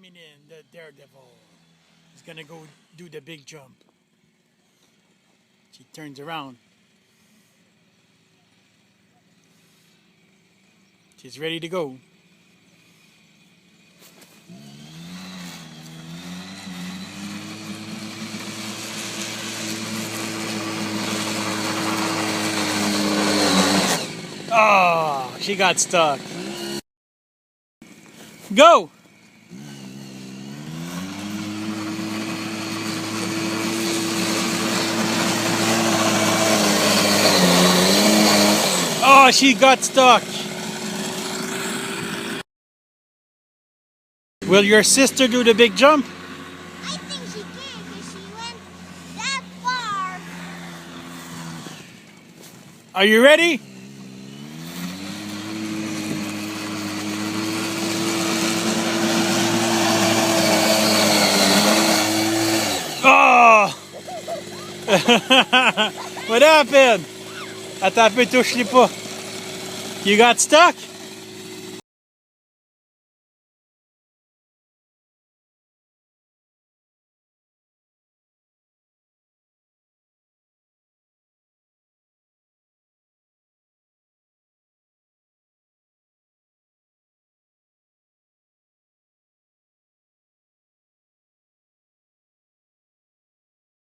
Emilyn, the daredevil, is gonna go do the big jump. She turns around. She's ready to go. Oh, she got stuck. Go! Oh, she got stuck. Will your sister do the big jump? I think she can because she went that far. Are you ready? Oh! What happened? Attends un peu, touche-les pas. You got stuck?